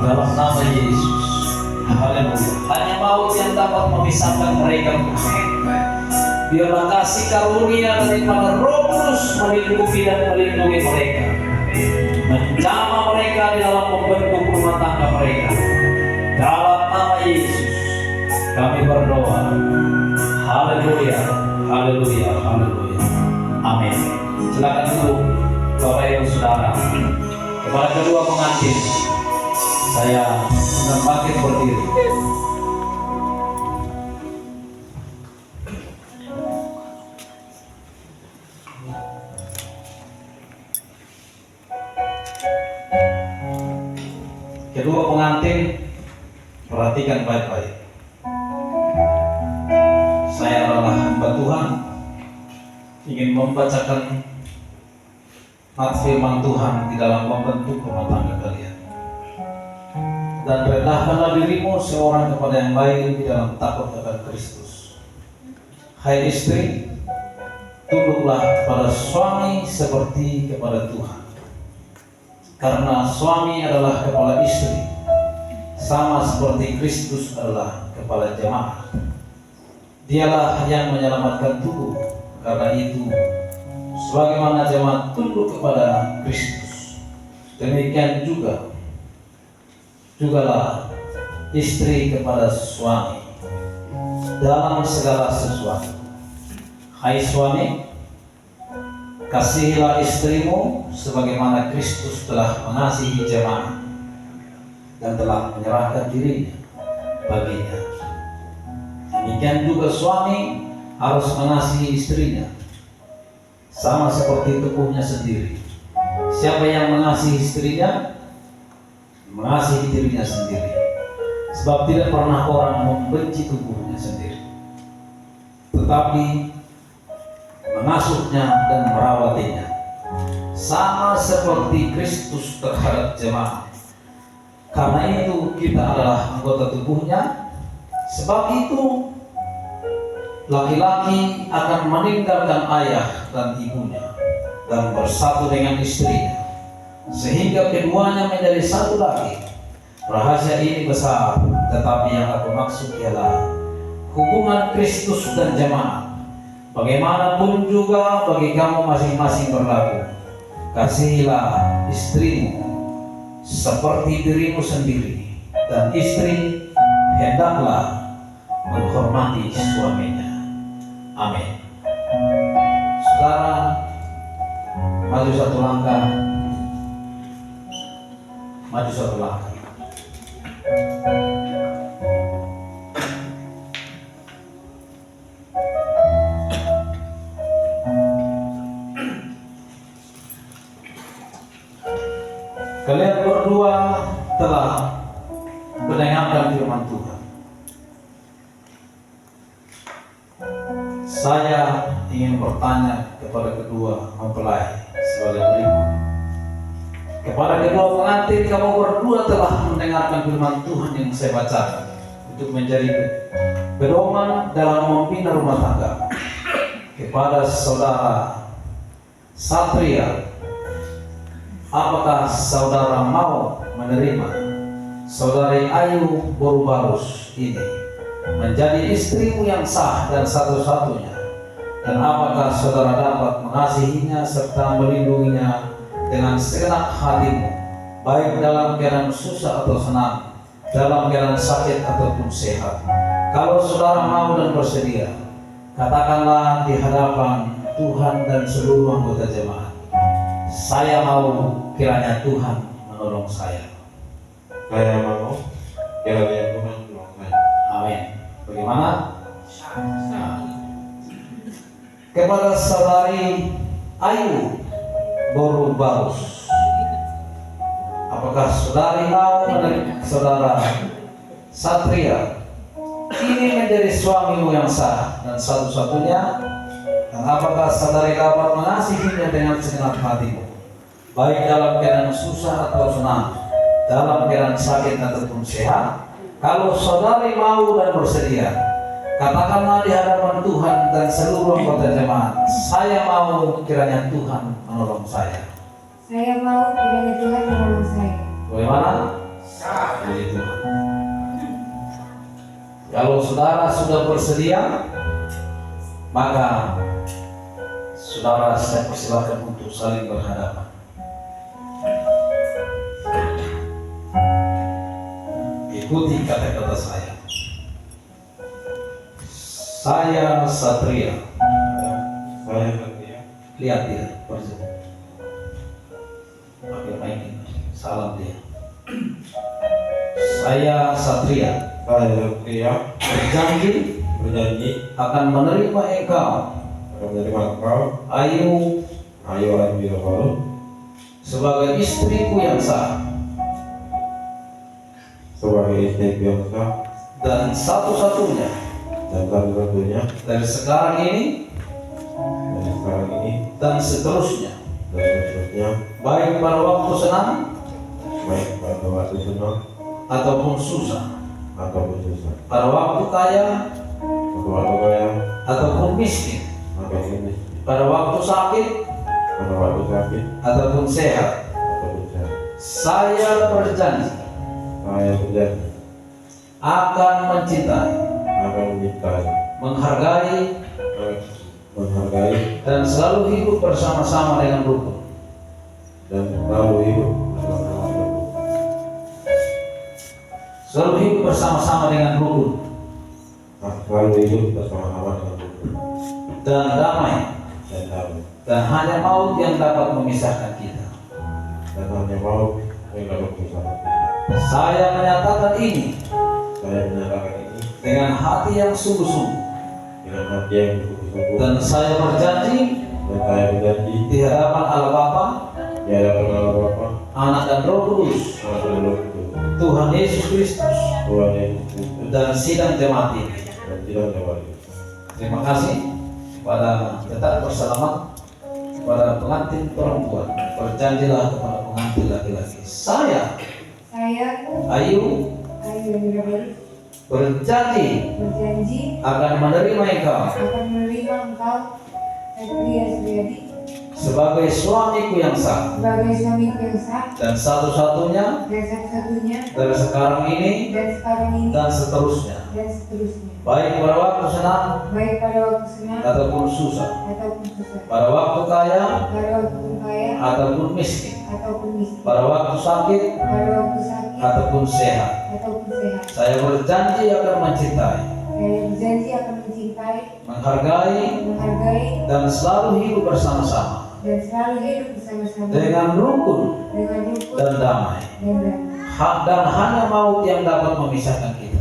dalam nama Yesus. Haleluya. Hanya maut yang dapat memisahkan mereka. Biarlah kasih karunia daripada Roh Kudus melindungi dan melindungi mereka, menjamah mereka di dalam membentuk rumah tangga mereka. Dalam nama Yesus kami berdoa. Haleluya, haleluya, haleluya. Amin. Silakan duduk Bapak Ibu Saudara. Kepada kedua pengantin, saya akan bangkit berdiri. Kedua pengantin, perhatikan baik-baik. Saya adalah hamba Tuhan, ingin membacakan firman Tuhan di dalam membentuk rumah tangga kalian. Dan rendahkanlah dirimu seorang kepada yang lain di dalam takut akan Kristus. Hai istri, tunduklah kepada suami seperti kepada Tuhan. Karena suami adalah kepala istri, sama seperti Kristus adalah kepala jemaat. Dialah yang menyelamatkan tubuh. Karena itu, sebagaimana jemaat tunduk kepada Kristus, demikian jugalah istri kepada suami dalam segala sesuatu. Hai suami, kasihilah istrimu sebagaimana Kristus telah mengasihi jemaat dan telah menyerahkan dirinya baginya. Demikian juga suami harus mengasihi istrinya sama seperti tubuhnya sendiri. Siapa yang mengasihi istrinya, mengasihi dirinya sendiri. Sebab tidak pernah orang membenci tubuhnya sendiri, tetapi mengasuhnya dan merawatinya, sama seperti Kristus terhadap jemaat. Karena itu kita adalah anggota tubuhnya. Sebab itu laki-laki akan meninggalkan ayah dan ibunya dan bersatu dengan istrinya, sehingga keduanya menjadi satu lagi. Rahasia ini besar, tetapi yang aku maksud ialah hubungan Kristus dan jemaat. Bagaimanapun juga bagi kamu masing-masing berlaku, kasihilah istrimu seperti dirimu sendiri, dan istri hendaklah menghormati suaminya. Amin. Saudara, maju satu langkah. Maju satu langkah. Kalian berdua telah mendengarkan firman Tuhan. Saya ingin bertanya kepada kedua mempelai sebagai berikut. Kepada kedua pengantin, kamu berdua telah mendengarkan firman Tuhan yang saya bacakan untuk menjadi pedoman dalam membina rumah tangga. Kepada saudara Satria, apakah saudara mau menerima saudari Ayu Borubarus ini menjadi istrimu yang sah dan satu-satunya? Dan apakah saudara dapat mengasihinya serta melindunginya dengan segenap hatimu, baik dalam keadaan susah atau senang, dalam keadaan sakit ataupun sehat? Kalau saudara mau dan bersedia, katakanlah di hadapan Tuhan dan seluruh anggota jemaat, saya mau, kiranya Tuhan menolong saya. Saya mau, kiranya Tuhan menolong saya. Amin. Bagaimana? Kepada saudari Ayu Borubarus, apakah saudari mau menerima saudara Satria ini menjadi suamimu yang sah dan satu-satunya? Dan apakah saudari dapat mengasihinya dengan segenap hatimu, baik dalam keadaan susah atau senang, dalam keadaan sakit ataupun sehat? Kalau saudari mau dan bersedia, katakanlah di hadapan Tuhan dan seluruh anggota jemaat, saya mau, kiranya Tuhan menolong saya. Saya mau, kiranya Tuhan menolong saya. Bagaimana? saudara sudah bersedia, maka saudara saya persilakan untuk saling berhadapan. Ikuti kata-kata saya. Saya Satria. Saya Satria. Lihat dia, bersedia. Pakai mic ini. Salam dia. Saya Satria. Saya Satria. Berjanji akan menerima engkau, Ayu sebagai istriku yang sah dan satu-satunya dari sekarang ini dan seterusnya, baik pada waktu senang ataupun susah, pada waktu kaya ataupun miskin, pada waktu sakit ataupun sehat. Saya berjanji akan mencintai, menghargai dan selalu hidup bersama-sama dengan rukun. Selalu hidup bersama-sama dengan rukun dan damai, dan hanya maut yang dapat memisahkan kita. Saya menyatakan ini dengan hati yang sungguh-sungguh, dan saya berjanji di hadapan Allah Bapa, Anak dan Roh Kudus, Tuhan Yesus Kristus, dan sidang jemaat ini. Terima kasih kepada tetap berselamat, kepada pengantin perempuan. Berjanjilah kepada pengantin laki-laki. Saya Ayu berjanji akan menerima engkau sebagai suamiku yang sah dan satu-satunya dari sekarang ini dan seterusnya, baik pada waktu senang ataupun susah, pada waktu kaya ataupun miskin, pada waktu sakit ataupun sehat. Saya berjanji akan mencintai, menghargai dan selalu hidup bersama-sama dengan rukun dan damai. Dan hanya maut yang dapat memisahkan kita.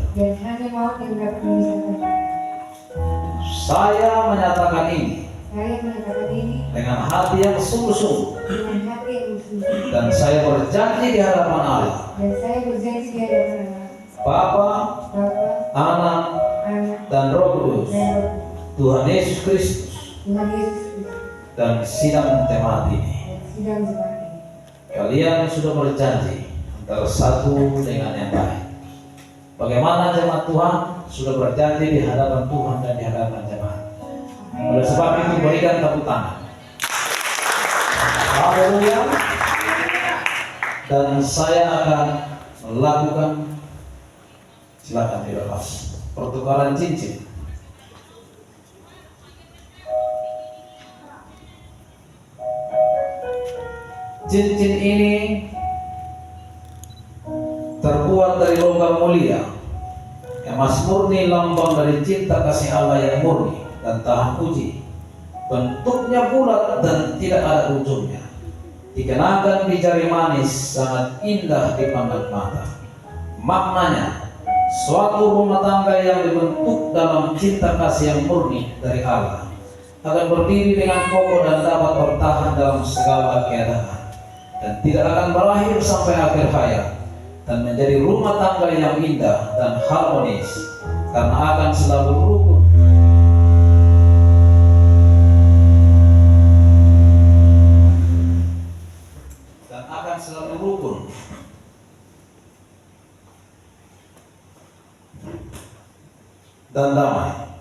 Saya menyatakan ini dengan hati yang sungguh-sungguh, dan saya berjanji di hadapan Allah, Bapa, Anak, dan Roh Kudus, Tuhan Yesus Kristus, dan sidang jemaat ini. Kalian sudah berjanji antara satu dengan yang lain. Bagaimana jemaat Tuhan sudah berjanji di hadapan Tuhan dan di hadapan jemaat. Oleh sebab itu berikan tepuk tangan. Haleluya. Dan saya akan melakukan, silakan dilepas, pertukaran cincin. Cincin ini terbuat dari logam mulia, emas murni, lambang dari cinta kasih Allah yang murni dan tahan uji. Bentuknya bulat dan tidak ada ujungnya. Dikenakan di jari manis, sangat indah dipandang mata. Maknanya, suatu rumah tangga yang dibentuk dalam cinta kasih yang murni dari Allah akan berdiri dengan kokoh dan dapat bertahan dalam segala keadaan, dan tidak akan berakhir sampai akhir hayat, dan menjadi rumah tangga yang indah dan harmonis karena akan selalu rukun dan damai.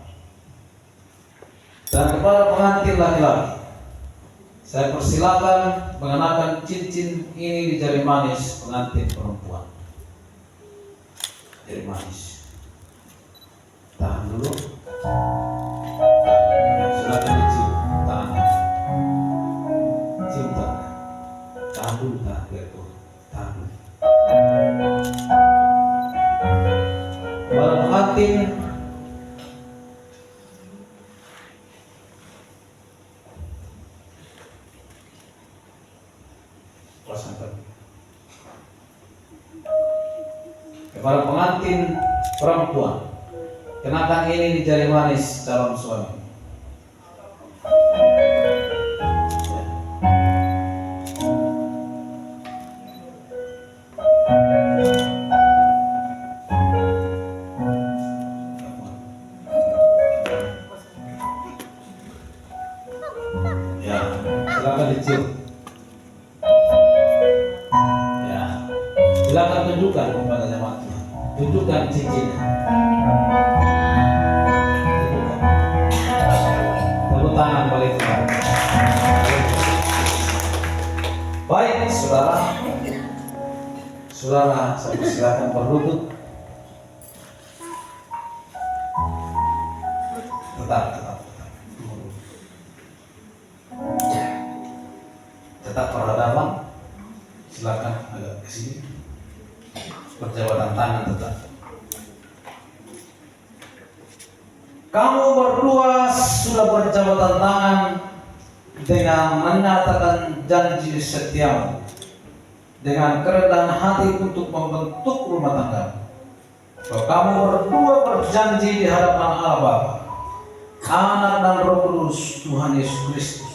Dan kepada pengantin laki-laki, saya persilakan mengenakan cincin ini di jari manis pengantin perempuan. Jari manis. Tahan dulu. Silakan dicium tangannya. Cium tangannya. Tahan dulu, tahan biar tuh. Tahan dulu. Kepala pengantin Kepala pengantin perempuan, kenakan ini di jari manis calon suami. Ya, silakan dicium. Ya, silakan tunjukkan kepada jemaat Tuhan. Tunjukkan cincinnya. Tunjukkan. Tepuk tangan balik Tuhan. Baik, saudara. Saudara, saya silakan berlutut. Tetap. Tetap berhadapan. Silakan agak ke sini. Perjabatan tangan tetap. Kamu berdua sudah berjabatan tangan dengan menyatakan janji setiamu dengan kerendahan hati untuk membentuk rumah tangga. Kalau kamu berdua berjanji di hadapan Allah Bapa, Anak dan Roh Kudus Tuhan Yesus Kristus,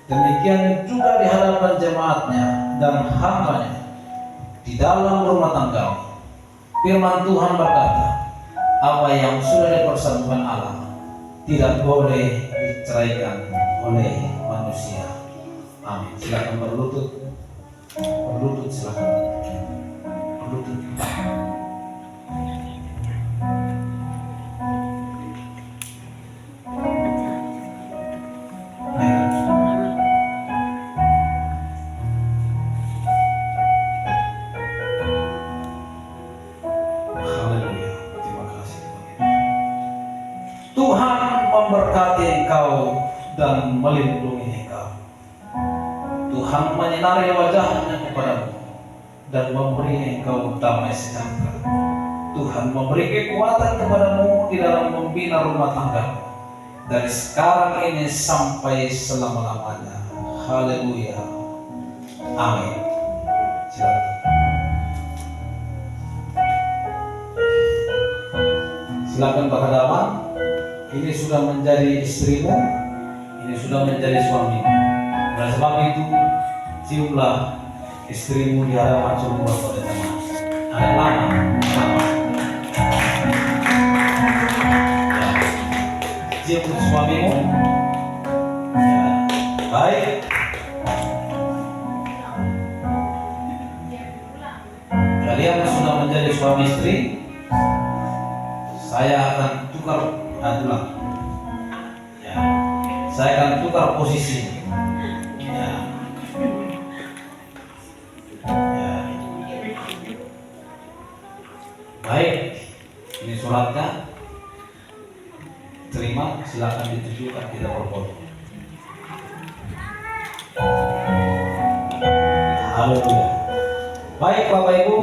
demikian juga di hadapan jemaatnya dan hambanya di dalam rumah tangga. Firman Tuhan berkata, apa yang sudah dipersatukan Allah tidak boleh diceraikan oleh manusia. Amin. Silakan berlutut. Berlutut silakan. Berlutut. Tuhan memberkati engkau dan melindungi engkau. Tuhan menyinari wajahnya kepadamu dan memberi engkau damai sejahtera. Tuhan memberi kekuatan kepadamu di dalam membina rumah tangga dari sekarang ini sampai selama-lamanya. Haleluya. Amin. Silakan. Silakan berhadapan. Ini sudah menjadi istrimu, ini sudah menjadi suamimu. Oleh sebab itu, ciumlah istrimu di hadapan seluruh pada jemaat. Ada lama. Ya. Cium suamimu. Ya. Baik. Kalian sudah menjadi suami istri. Saya akan tukar. Ya. Saya akan tukar posisi. Ya. Ya. Baik, ini suratnya. Terima, silakan ditujukan kita berfoto. Haleluya. Baik Bapak Ibu,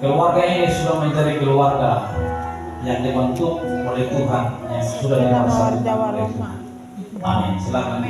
keluarga ini sudah menjadi keluarga yang dibentuk oleh Tuhan yang sudah dipersatukan oleh Tuhan. Amin. Silakan.